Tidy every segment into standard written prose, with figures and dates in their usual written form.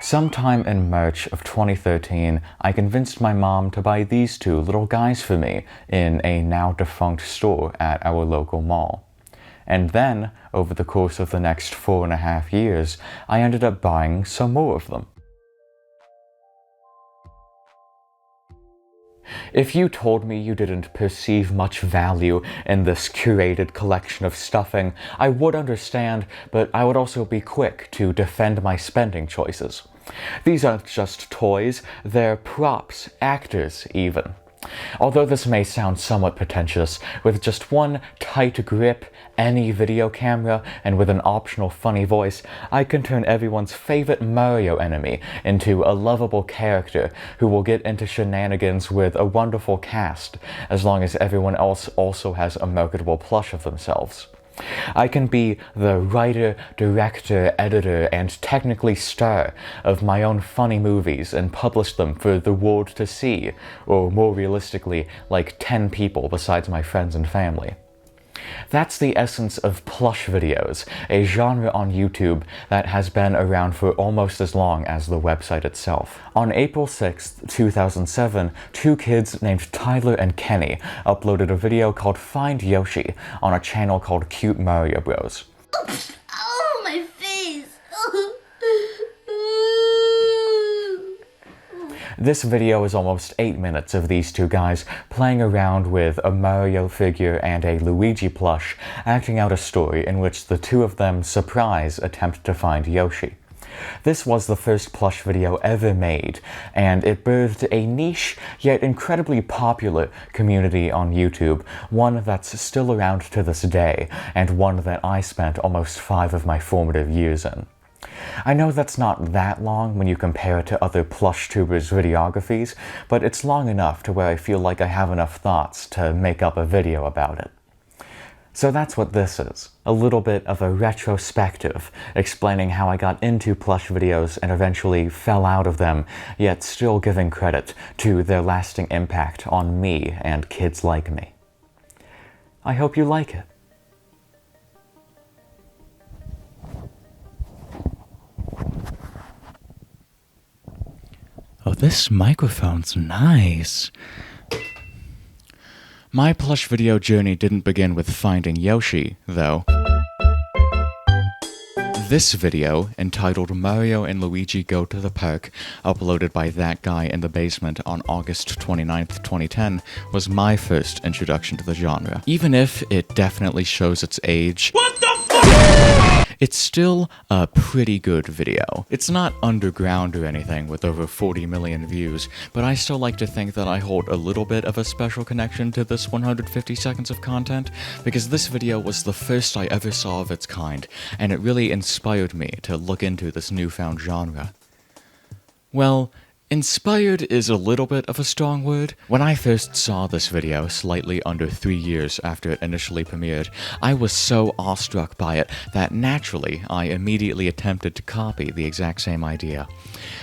Sometime in March of 2013, I convinced my mom to buy these two little guys for me in a now-defunct store at our local mall. And then, over the course of the next 4.5 years, I ended up buying some more of them. If you told me you didn't perceive much value in this curated collection of stuffing, I would understand, but I would also be quick to defend my spending choices. These aren't just toys, they're props, actors even. Although this may sound somewhat pretentious, with just one tight grip, any video camera, and with an optional funny voice, I can turn everyone's favorite Mario enemy into a lovable character who will get into shenanigans with a wonderful cast, as long as everyone else also has a marketable plush of themselves. I can be the writer, director, editor, and technically star of my own funny movies and publish them for the world to see, or more realistically, like 10 people besides my friends and family. That's the essence of plush videos, a genre on YouTube that has been around for almost as long as the website itself. On April 6, 2007, two kids named Tyler and Kenny uploaded a video called Find Yoshi on a channel called Cute Mario Bros. Oh, my face! This video is almost 8 minutes of these two guys playing around with a Mario figure and a Luigi plush, acting out a story in which the two of them surprise attempt to find Yoshi. This was the first plush video ever made, and it birthed a niche yet incredibly popular community on YouTube, one that's still around to this day, and one that I spent almost 5 of my formative years in. I know that's not that long when you compare it to other PlushTubers' videographies, but it's long enough to where I feel like I have enough thoughts to make up a video about it. So that's what this is, a little bit of a retrospective, explaining how I got into plush videos and eventually fell out of them, yet still giving credit to their lasting impact on me and kids like me. I hope you like it. Oh, this microphone's nice. My plush video journey didn't begin with finding Yoshi, though. This video, entitled Mario and Luigi Go to the Park, uploaded by that guy in the basement on August 29th, 2010, was my first introduction to the genre. Even if it definitely shows its age, it's still a pretty good video. It's not underground or anything with over 40 million views, but I still like to think that I hold a little bit of a special connection to this 150 seconds of content, because this video was the first I ever saw of its kind, and it really inspired me to look into this newfound genre. Well, inspired is a little bit of a strong word. When I first saw this video, slightly under 3 years after it initially premiered, I was so awestruck by it that naturally I immediately attempted to copy the exact same idea.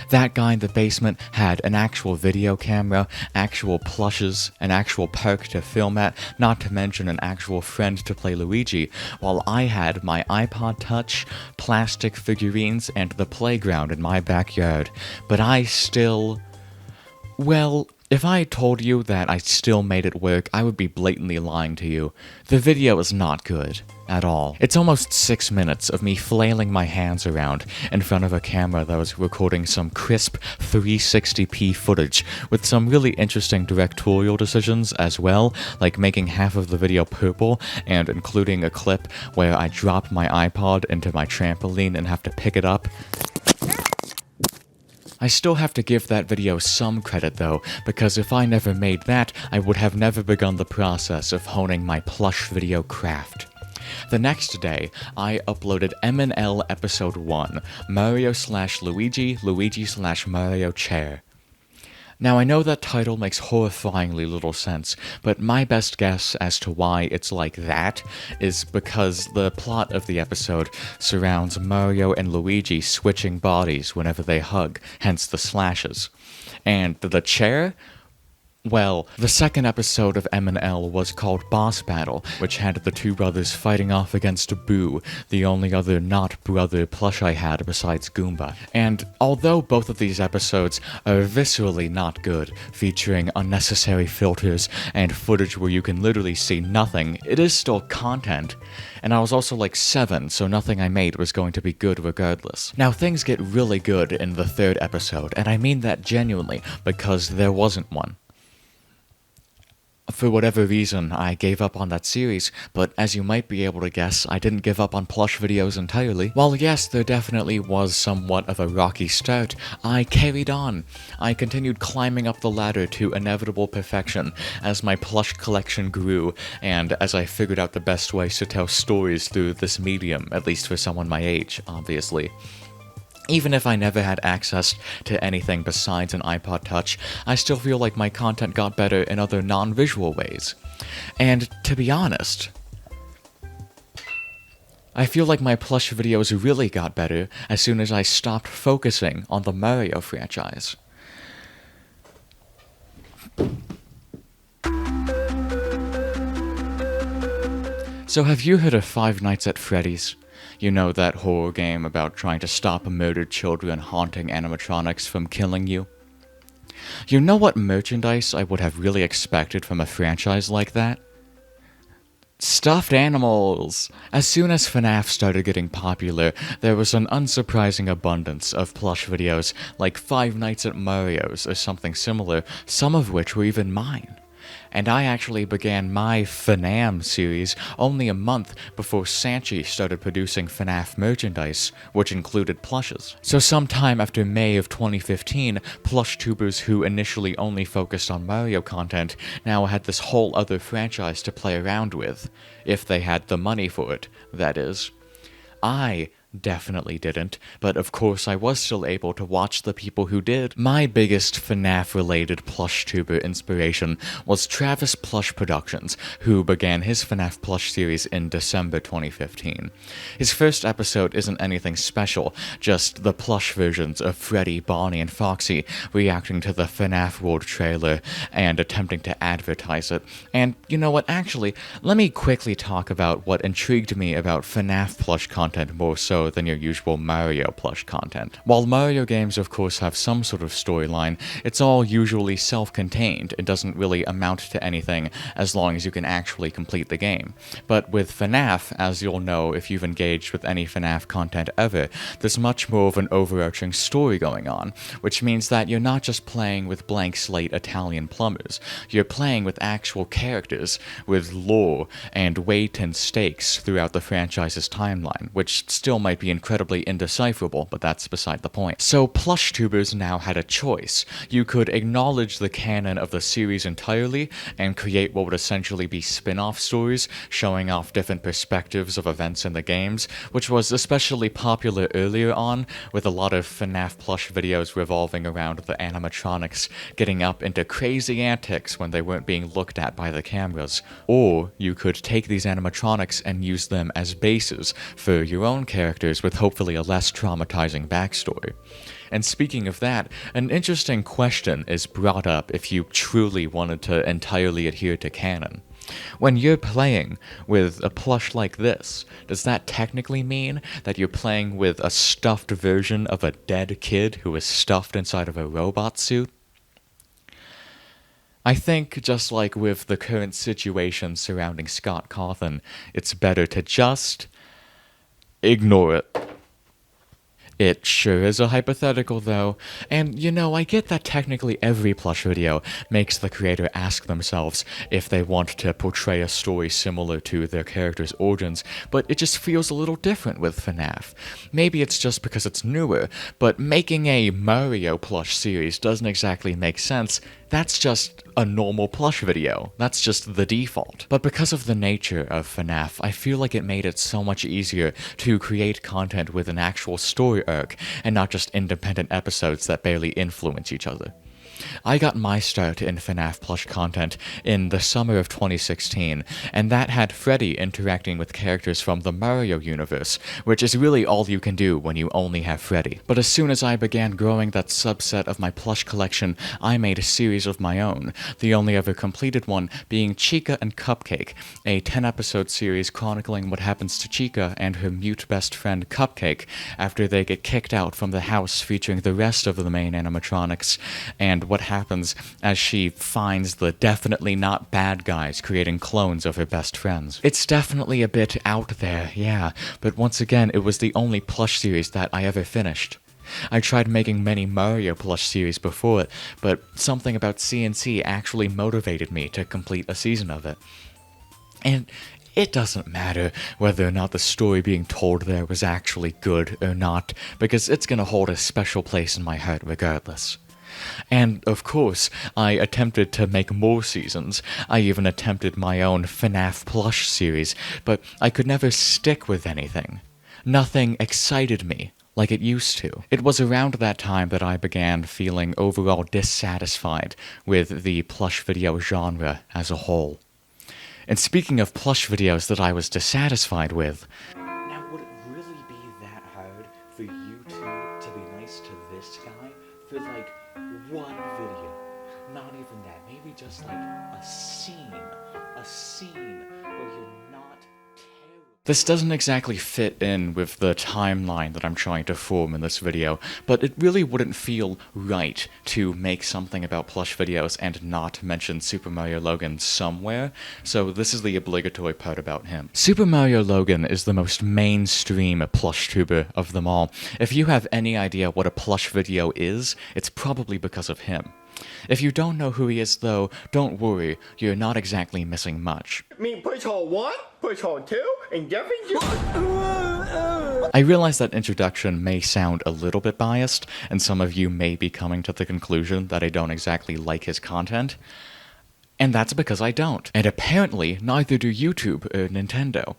That guy in the basement had an actual video camera, actual plushes, an actual park to film at, not to mention an actual friend to play Luigi, while I had my iPod Touch, plastic figurines, and the playground in my backyard. But I still... Well, if I told you that I still made it work, I would be blatantly lying to you. The video is not good. At all. It's almost 6 minutes of me flailing my hands around in front of a camera that was recording some crisp 360p footage with some really interesting directorial decisions as well, like making half of the video purple and including a clip where I drop my iPod into my trampoline and have to pick it up. I still have to give that video some credit though, because if I never made that, I would have never begun the process of honing my plush video craft. The next day, I uploaded M&L Episode 1, Mario/Luigi, Luigi/Mario Chair. Now I know that title makes horrifyingly little sense, but my best guess as to why it's like that is because the plot of the episode surrounds Mario and Luigi switching bodies whenever they hug, hence the slashes. And the chair? Well, the second episode of M&L was called Boss Battle, which had the two brothers fighting off against Boo, the only other not brother plush I had besides Goomba. And although both of these episodes are viscerally not good, featuring unnecessary filters and footage where you can literally see nothing, it is still content. And I was also like 7, so nothing I made was going to be good regardless. Now things get really good in the third episode, and I mean that genuinely, because there wasn't one. For whatever reason, I gave up on that series, but as you might be able to guess, I didn't give up on plush videos entirely. While yes, there definitely was somewhat of a rocky start, I carried on. I continued climbing up the ladder to inevitable perfection as my plush collection grew, and as I figured out the best ways to tell stories through this medium, at least for someone my age, obviously. Even if I never had access to anything besides an iPod Touch, I still feel like my content got better in other non-visual ways. And to be honest, I feel like my plush videos really got better as soon as I stopped focusing on the Mario franchise. So have you heard of Five Nights at Freddy's? You know, that horror game about trying to stop murdered children haunting animatronics from killing you? You know what merchandise I would have really expected from a franchise like that? Stuffed animals! As soon as FNAF started getting popular, there was an unsurprising abundance of plush videos like Five Nights at Mario's or something similar, some of which were even mine. And I actually began my FNAM series only a month before Sanchi started producing FNAF merchandise, which included plushes. So sometime after May of 2015, PlushTubers who initially only focused on Mario content now had this whole other franchise to play around with. If they had the money for it, that is. I definitely didn't, but of course I was still able to watch the people who did. My biggest FNAF-related PlushTuber inspiration was Travis Plush Productions, who began his FNAF Plush series in December 2015. His first episode isn't anything special, just the plush versions of Freddy, Bonnie, and Foxy reacting to the FNAF World trailer and attempting to advertise it. And you know what, actually, let me quickly talk about what intrigued me about FNAF plush content more so than your usual Mario plush content. While Mario games of course have some sort of storyline, it's all usually self-contained. It doesn't really amount to anything as long as you can actually complete the game. But with FNAF, as you'll know if you've engaged with any FNAF content ever, there's much more of an overarching story going on, which means that you're not just playing with blank slate Italian plumbers, you're playing with actual characters, with lore, and weight and stakes throughout the franchise's timeline, which still might be incredibly indecipherable, but that's beside the point. So PlushTubers now had a choice. You could acknowledge the canon of the series entirely and create what would essentially be spin-off stories, showing off different perspectives of events in the games, which was especially popular earlier on, with a lot of FNAF plush videos revolving around the animatronics getting up into crazy antics when they weren't being looked at by the cameras. Or you could take these animatronics and use them as bases for your own characters with hopefully a less traumatizing backstory. And speaking of that, an interesting question is brought up if you truly wanted to entirely adhere to canon. When you're playing with a plush like this, does that technically mean that you're playing with a stuffed version of a dead kid who is stuffed inside of a robot suit? I think, just like with the current situation surrounding Scott Cawthon, it's better to just ignore it. It sure is a hypothetical, though, and you know, I get that technically every plush video makes the creator ask themselves if they want to portray a story similar to their character's origins, but it just feels a little different with FNAF. Maybe it's just because it's newer, but making a Mario plush series doesn't exactly make sense. That's just a normal plush video. That's just the default. But because of the nature of FNAF, I feel like it made it so much easier to create content with an actual story arc, and not just independent episodes that barely influence each other. I got my start in FNAF Plush content in the summer of 2016, and that had Freddy interacting with characters from the Mario universe, which is really all you can do when you only have Freddy. But as soon as I began growing that subset of my plush collection, I made a series of my own, the only ever completed one being Chica and Cupcake, a 10-episode series chronicling what happens to Chica and her mute best friend Cupcake after they get kicked out from the house, featuring the rest of the main animatronics, and what happens as she finds the definitely not bad guys creating clones of her best friends. It's definitely a bit out there, yeah, but once again, it was the only plush series that I ever finished. I tried making many Mario plush series before it, but something about CNC actually motivated me to complete a season of it. And it doesn't matter whether or not the story being told there was actually good or not, because it's gonna hold a special place in my heart regardless. And, of course, I attempted to make more seasons. I even attempted my own FNAF Plush series, but I could never stick with anything. Nothing excited me like it used to. It was around that time that I began feeling overall dissatisfied with the plush video genre as a whole. And speaking of plush videos that I was dissatisfied with, now would it really be that hard for YouTube to be nice to this guy for like one video? Not even that, maybe just like a scene where you're not terrible. This doesn't exactly fit in with the timeline that I'm trying to form in this video, but it really wouldn't feel right to make something about plush videos and not mention Super Mario Logan somewhere, so this is the obligatory part about him. Super Mario Logan is the most mainstream PlushTuber of them all. If you have any idea what a plush video is, it's probably because of him. If you don't know who he is though, don't worry, you're not exactly missing much. Mean push hole 1, push hole 2, and Jeffy. I realize that introduction may sound a little bit biased, and some of you may be coming to the conclusion that I don't exactly like his content. And that's because I don't. And apparently, neither do YouTube or Nintendo.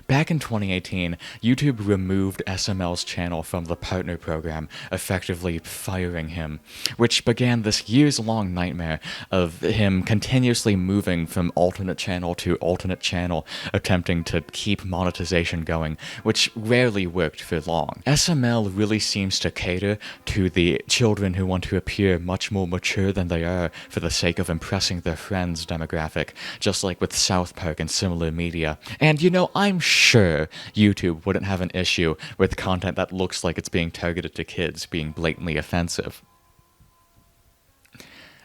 Back in 2018, YouTube removed SML's channel from the partner program, effectively firing him, which began this years-long nightmare of him continuously moving from alternate channel to alternate channel, attempting to keep monetization going, which rarely worked for long. SML really seems to cater to the children who want to appear much more mature than they are for the sake of impressing their friends demographic, just like with South Park and similar media. And you know, I'm sure YouTube wouldn't have an issue with content that looks like it's being targeted to kids being blatantly offensive.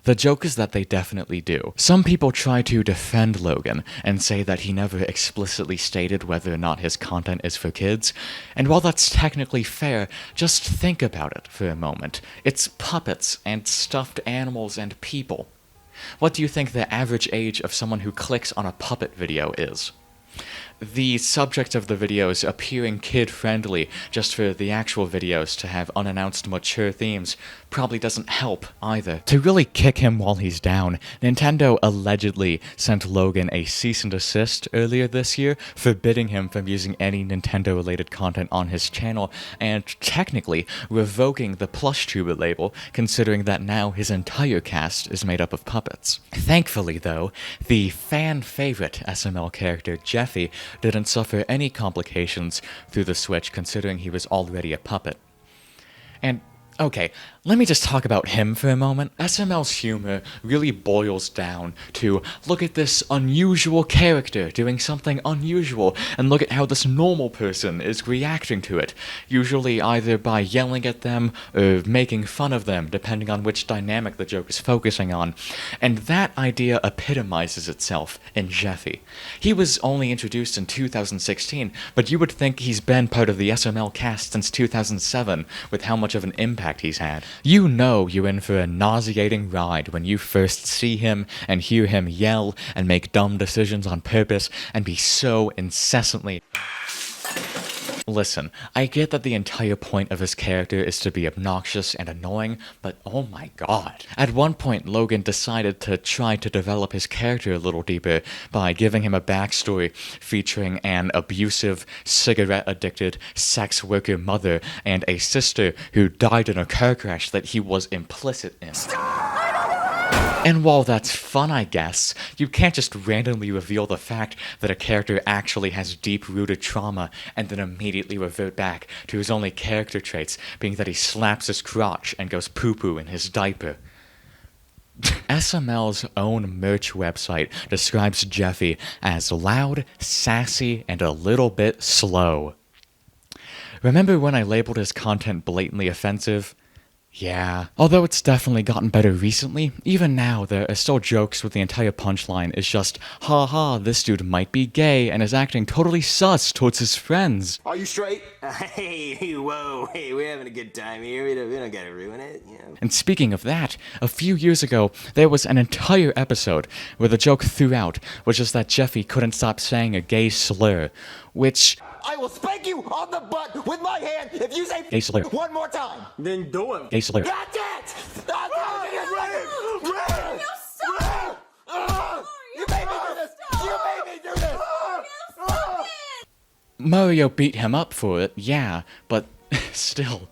The joke is that they definitely do. Some people try to defend Logan and say that he never explicitly stated whether or not his content is for kids, and while that's technically fair, just think about it for a moment. It's puppets and stuffed animals and people. What do you think the average age of someone who clicks on a puppet video is? The subject of the videos appearing kid-friendly just for the actual videos to have unannounced mature themes probably doesn't help either. To really kick him while he's down, Nintendo allegedly sent Logan a cease and desist earlier this year, forbidding him from using any Nintendo-related content on his channel, and technically revoking the PlushTube label, considering that now his entire cast is made up of puppets. Thankfully, though, the fan-favorite SML character Jeffy didn't suffer any complications through the switch, considering he was already a puppet. And okay, let me just talk about him for a moment. SML's humor really boils down to, look at this unusual character doing something unusual, and look at how this normal person is reacting to it, usually either by yelling at them or making fun of them, depending on which dynamic the joke is focusing on. And that idea epitomizes itself in Jeffy. He was only introduced in 2016, but you would think he's been part of the SML cast since 2007, with how much of an impact he's had. You know you're in for a nauseating ride when you first see him and hear him yell and make dumb decisions on purpose and be so incessantly... Listen, I get that the entire point of his character is to be obnoxious and annoying, but oh my god. At one point, Logan decided to try to develop his character a little deeper by giving him a backstory featuring an abusive, cigarette-addicted, sex worker mother and a sister who died in a car crash that he was implicit in. And while that's fun, I guess, you can't just randomly reveal the fact that a character actually has deep-rooted trauma and then immediately revert back to his only character traits being that he slaps his crotch and goes poo-poo in his diaper. SML's own merch website describes Jeffy as loud, sassy, and a little bit slow. Remember when I labeled his content blatantly offensive? Yeah. Although it's definitely gotten better recently, even now there are still jokes where the entire punchline is just, haha, this dude might be gay and is acting totally sus towards his friends. Are you straight? Hey, whoa, hey, we're having a good time here. We don't gotta ruin it, you know. And speaking of that, a few years ago, there was an entire episode where the joke throughout was just that Jeffy couldn't stop saying a gay slur, which... I will spank you on the butt with my hand if you say Gay slur. one more time. Then do it. Gay slur. That's it! That's it! You made me do this! You made me do this! Mario beat him up for it, yeah, but still.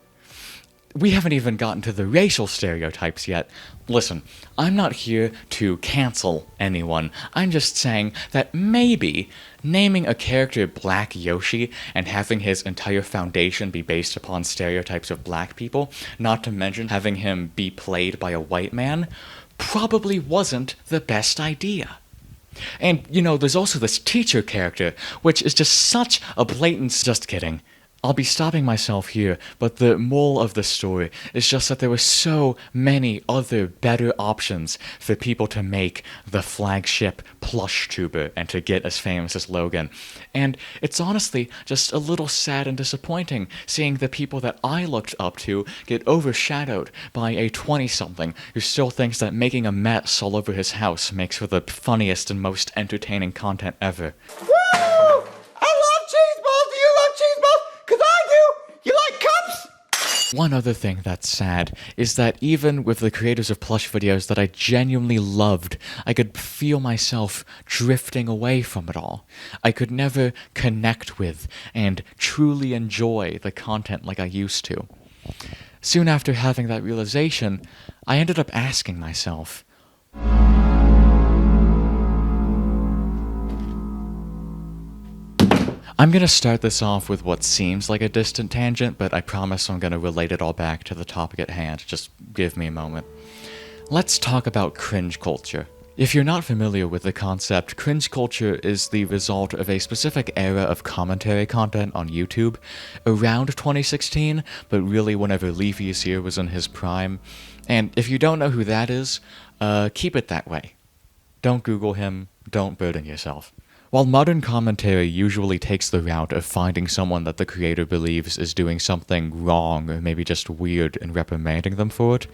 We haven't even gotten to the racial stereotypes yet. Listen, I'm not here to cancel anyone. I'm just saying that maybe naming a character Black Yoshi and having his entire foundation be based upon stereotypes of black people, not to mention having him be played by a white man, probably wasn't the best idea. And, you know, there's also this teacher character, which is just such a blatant... Just kidding. I'll be stopping myself here, but the moral of the story is just that there were so many other better options for people to make the flagship PlushTuber and to get as famous as Logan. And it's honestly just a little sad and disappointing seeing the people that I looked up to get overshadowed by a 20-something who still thinks that making a mess all over his house makes for the funniest and most entertaining content ever. Woo! I love cheese balls. Do you love cheese balls? 'Cause I do. You like cups? One other thing that's sad is that even with the creators of plush videos that I genuinely loved, I could feel myself drifting away from it all. I could never connect with and truly enjoy the content like I used to. Soon after having that realization, I ended up asking myself, I'm gonna start this off with what seems like a distant tangent, but I promise I'm gonna relate it all back to the topic at hand. Just give me a moment. Let's talk about cringe culture. If you're not familiar with the concept, cringe culture is the result of a specific era of commentary content on YouTube around 2016, but really whenever Leafy's here was in his prime. And if you don't know who that is, keep it that way. Don't Google him, don't burden yourself. While modern commentary usually takes the route of finding someone that the creator believes is doing something wrong or maybe just weird and reprimanding them for it,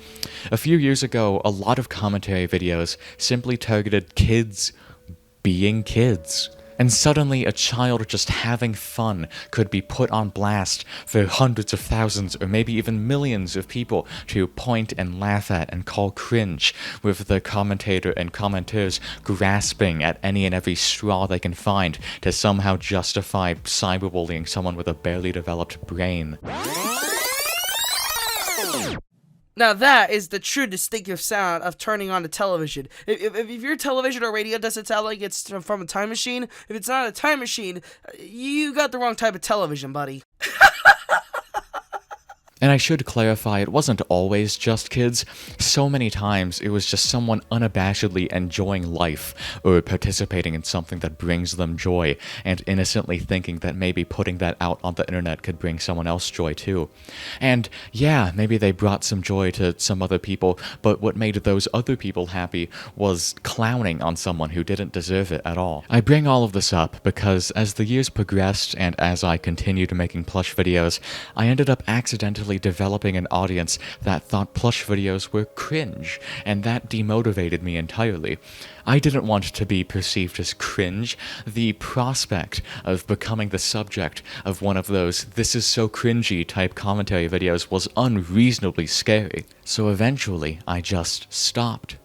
a few years ago, a lot of commentary videos simply targeted kids being kids. And suddenly a child just having fun could be put on blast for hundreds of thousands or maybe even millions of people to point and laugh at and call cringe, with the commentator and commenters grasping at any and every straw they can find to somehow justify cyberbullying someone with a barely developed brain. Now that is the true distinctive sound of turning on the television. If your television or radio doesn't sound like it's from a time machine, if it's not a time machine, you got the wrong type of television, buddy. And I should clarify, it wasn't always just kids. So many times, it was just someone unabashedly enjoying life, or participating in something that brings them joy, and innocently thinking that maybe putting that out on the internet could bring someone else joy too. And yeah, maybe they brought some joy to some other people, but what made those other people happy was clowning on someone who didn't deserve it at all. I bring all of this up because as the years progressed, and as I continued making plush videos, I ended up accidentally developing an audience that thought plush videos were cringe, and that demotivated me entirely. I didn't want to be perceived as cringe. The prospect of becoming the subject of one of those "this is so cringy" type commentary videos was unreasonably scary. So eventually, I just stopped.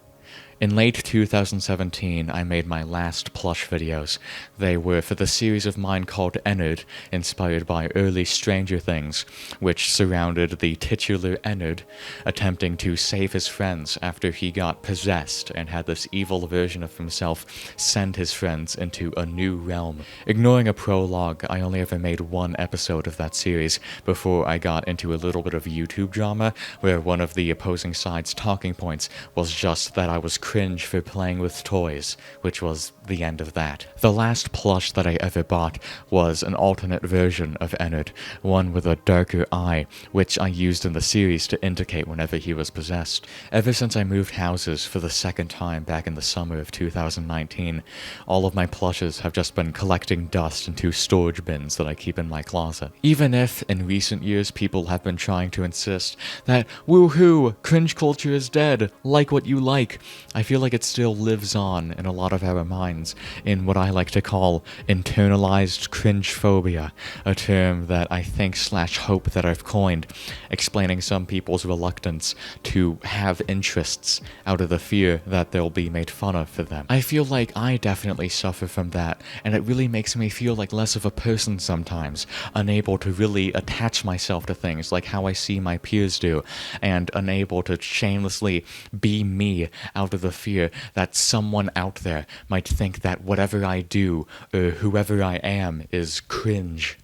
In late 2017, I made my last Plush videos. They were for the series of mine called Ennard, inspired by early Stranger Things, which surrounded the titular Ennard attempting to save his friends after he got possessed and had this evil version of himself send his friends into a new realm. Ignoring a prologue, I only ever made one episode of that series before I got into a little bit of YouTube drama, where one of the opposing side's talking points was just that I was cringe for playing with toys, which was the end of that. The last plush that I ever bought was an alternate version of Ennard, one with a darker eye, which I used in the series to indicate whenever he was possessed. Ever since I moved houses for the second time back in the summer of 2019, all of my plushes have just been collecting dust into storage bins that I keep in my closet. Even if, in recent years, people have been trying to insist that, woohoo, cringe culture is dead, like what you like, I feel like it still lives on in a lot of our minds in what I like to call internalized cringe phobia, a term that I think/hope that I've coined, explaining some people's reluctance to have interests out of the fear that they'll be made fun of for them. I feel like I definitely suffer from that, and it really makes me feel like less of a person sometimes, unable to really attach myself to things like how I see my peers do, and unable to shamelessly be me out of the fear that someone out there might think that whatever I do, or whoever I am, is cringe.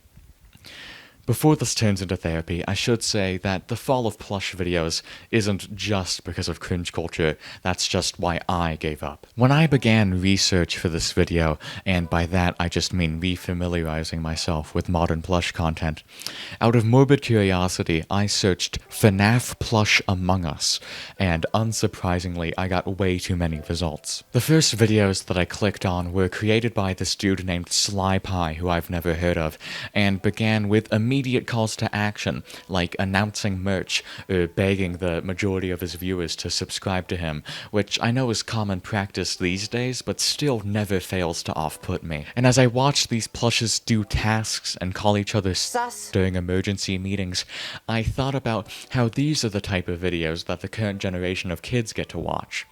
Before this turns into therapy, I should say that the fall of Plush videos isn't just because of cringe culture, that's just why I gave up. When I began research for this video, and by that I just mean refamiliarizing myself with modern Plush content, out of morbid curiosity I searched FNAF Plush Among Us, and unsurprisingly I got way too many results. The first videos that I clicked on were created by this dude named Sly Pie, who I've never heard of, and began with immediate calls to action, like announcing merch, or begging the majority of his viewers to subscribe to him, which I know is common practice these days, but still never fails to off-put me. And as I watched these plushes do tasks and call each other sus during emergency meetings, I thought about how these are the type of videos that the current generation of kids get to watch.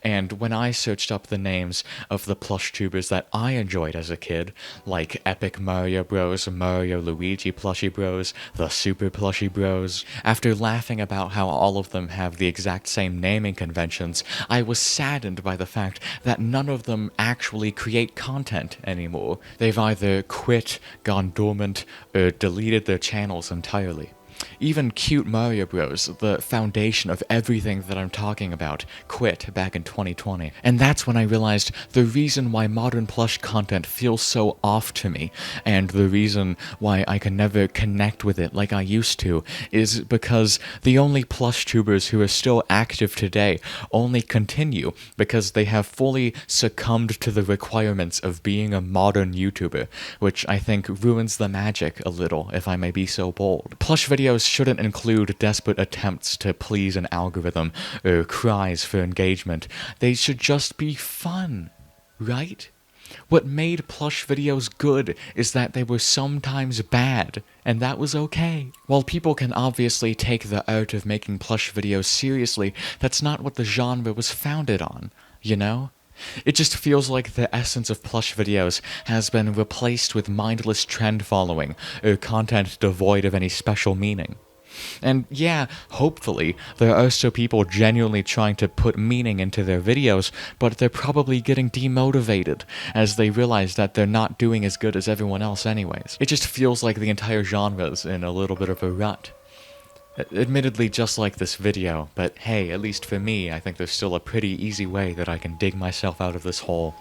And when I searched up the names of the PlushTubers that I enjoyed as a kid, like Epic Mario Bros, Mario Luigi Plushie Bros, the Super Plushie Bros, after laughing about how all of them have the exact same naming conventions, I was saddened by the fact that none of them actually create content anymore. They've either quit, gone dormant, or deleted their channels entirely. Even Cute Mario Bros, the foundation of everything that I'm talking about, quit back in 2020. And that's when I realized the reason why modern Plush content feels so off to me, and the reason why I can never connect with it like I used to, is because the only PlushTubers who are still active today only continue because they have fully succumbed to the requirements of being a modern YouTuber, which I think ruins the magic a little, if I may be so bold. Plush videos shouldn't include desperate attempts to please an algorithm or cries for engagement. They should just be fun, right? What made Plush videos good is that they were sometimes bad, and that was okay. While people can obviously take the art of making Plush videos seriously, that's not what the genre was founded on, you know? It just feels like the essence of Plush videos has been replaced with mindless trend following, or content devoid of any special meaning. And yeah, hopefully, there are still people genuinely trying to put meaning into their videos, but they're probably getting demotivated as they realize that they're not doing as good as everyone else anyways. It just feels like the entire genre's in a little bit of a rut. Admittedly just like this video, but hey, at least for me, I think there's still a pretty easy way that I can dig myself out of this hole.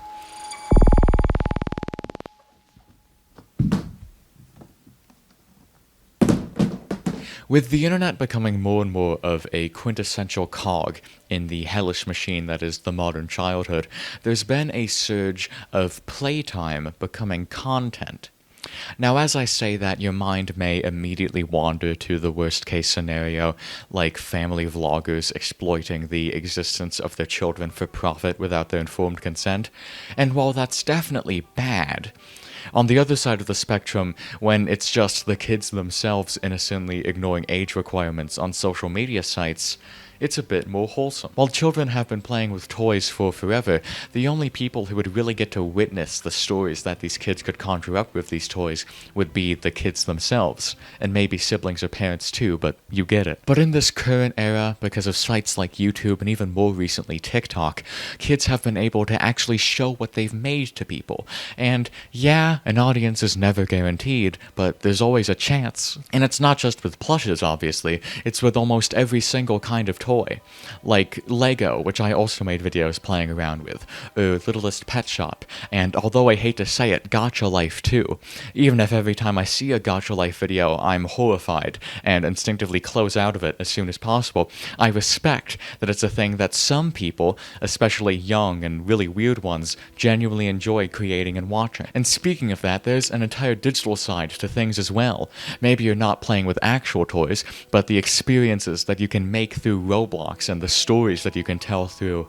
With the internet becoming more and more of a quintessential cog in the hellish machine that is the modern childhood, there's been a surge of playtime becoming content. Now, as I say that, your mind may immediately wander to the worst-case scenario, like family vloggers exploiting the existence of their children for profit without their informed consent, and while that's definitely bad, on the other side of the spectrum, when it's just the kids themselves innocently ignoring age requirements on social media sites, It's a bit more wholesome. While children have been playing with toys for forever, the only people who would really get to witness the stories that these kids could conjure up with these toys would be the kids themselves, and maybe siblings or parents too, but you get it. But in this current era, because of sites like YouTube and even more recently TikTok, kids have been able to actually show what they've made to people. And yeah, an audience is never guaranteed, but there's always a chance. And it's not just with plushes, obviously, it's with almost every single kind of toy. Like Lego, which I also made videos playing around with, or Littlest Pet Shop, and although I hate to say it, Gacha Life too. Even if every time I see a Gacha Life video I'm horrified and instinctively close out of it as soon as possible, I respect that it's a thing that some people, especially young and really weird ones, genuinely enjoy creating and watching. And speaking of that, there's an entire digital side to things as well. Maybe you're not playing with actual toys, but the experiences that you can make through Roblox and the stories that you can tell through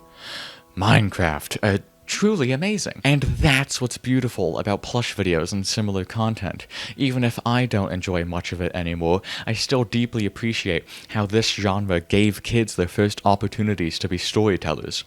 Minecraft are truly amazing. And that's what's beautiful about plush videos and similar content. Even if I don't enjoy much of it anymore, I still deeply appreciate how this genre gave kids their first opportunities to be storytellers.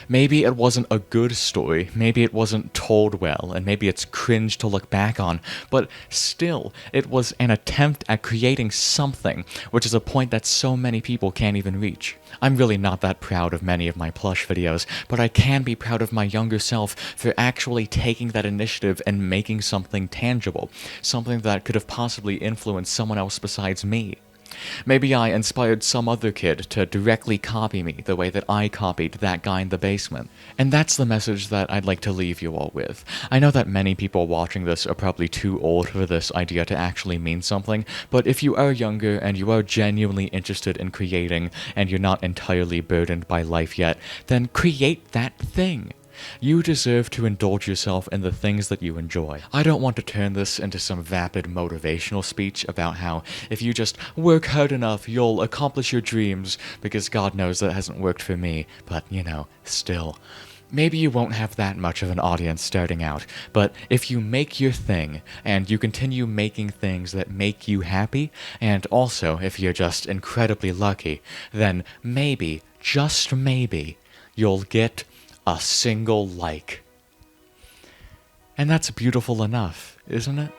Maybe it wasn't a good story, maybe it wasn't told well, and maybe it's cringe to look back on, but still, it was an attempt at creating something, which is a point that so many people can't even reach. I'm really not that proud of many of my plush videos, but I can be proud of my younger self for actually taking that initiative and making something tangible, something that could have possibly influenced someone else besides me. Maybe I inspired some other kid to directly copy me the way that I copied that guy in the basement. And that's the message that I'd like to leave you all with. I know that many people watching this are probably too old for this idea to actually mean something, but if you are younger and you are genuinely interested in creating and you're not entirely burdened by life yet, then create that thing. You deserve to indulge yourself in the things that you enjoy. I don't want to turn this into some vapid motivational speech about how if you just work hard enough, you'll accomplish your dreams, because God knows that hasn't worked for me, but still. Maybe you won't have that much of an audience starting out, but if you make your thing, and you continue making things that make you happy, and also if you're just incredibly lucky, then maybe, just maybe, you'll get a single like. And that's beautiful enough, isn't it?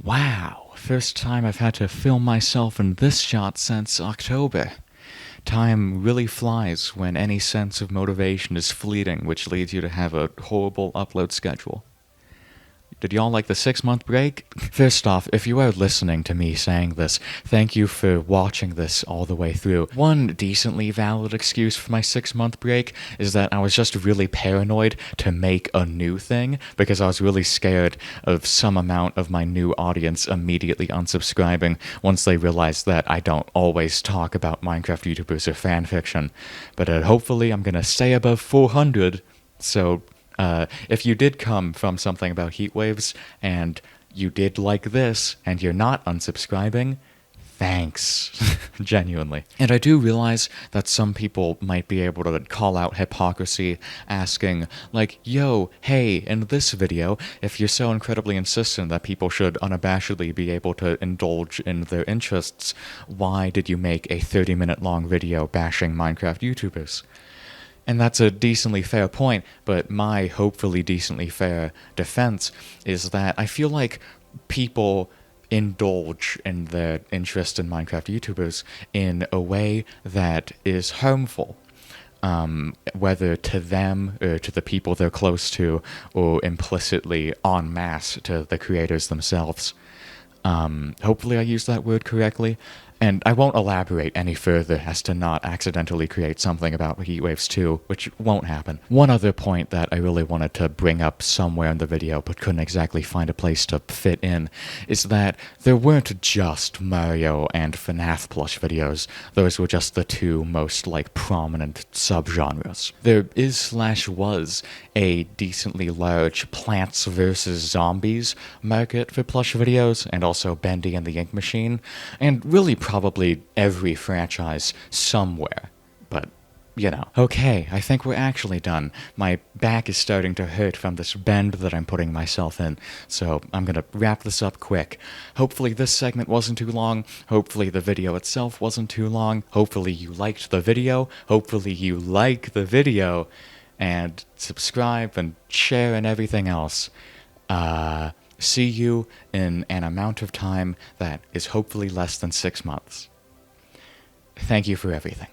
Wow, first time I've had to film myself in this shot since October. Time really flies when any sense of motivation is fleeting, which leads you to have a horrible upload schedule. Did y'all like the 6-month break? First off, if you are listening to me saying this, thank you for watching this all the way through. One decently valid excuse for my 6-month break is that I was just really paranoid to make a new thing, because I was really scared of some amount of my new audience immediately unsubscribing once they realized that I don't always talk about Minecraft YouTubers or fanfiction. But hopefully I'm gonna stay above 400, so if you did come from something about heat waves, and you did like this, and you're not unsubscribing, thanks. Genuinely. And I do realize that some people might be able to call out hypocrisy, asking, like, yo, hey, in this video, if you're so incredibly insistent that people should unabashedly be able to indulge in their interests, why did you make a 30-minute long video bashing Minecraft YouTubers? And that's a decently fair point, but my hopefully decently fair defense is that I feel like people indulge in their interest in Minecraft YouTubers in a way that is harmful. Whether to them or to the people they're close to, or implicitly en masse to the creators themselves. Hopefully I used that word correctly. And I won't elaborate any further as to not accidentally create something about heatwaves too, which won't happen. One other point that I really wanted to bring up somewhere in the video but couldn't exactly find a place to fit in is that there weren't just Mario and FNAF plush videos. Those were just the two most prominent subgenres. There was a decently large Plants vs. Zombies market for plush videos, and also Bendy and the Ink Machine, and really probably every franchise somewhere. But you know. Okay, I think we're actually done. My back is starting to hurt from this bend that I'm putting myself in, so I'm gonna wrap this up quick. Hopefully this segment wasn't too long. Hopefully the video itself wasn't too long. Hopefully you liked the video. Hopefully you like the video. And subscribe and share and everything else. See you in an amount of time that is hopefully less than 6 months. Thank you for everything.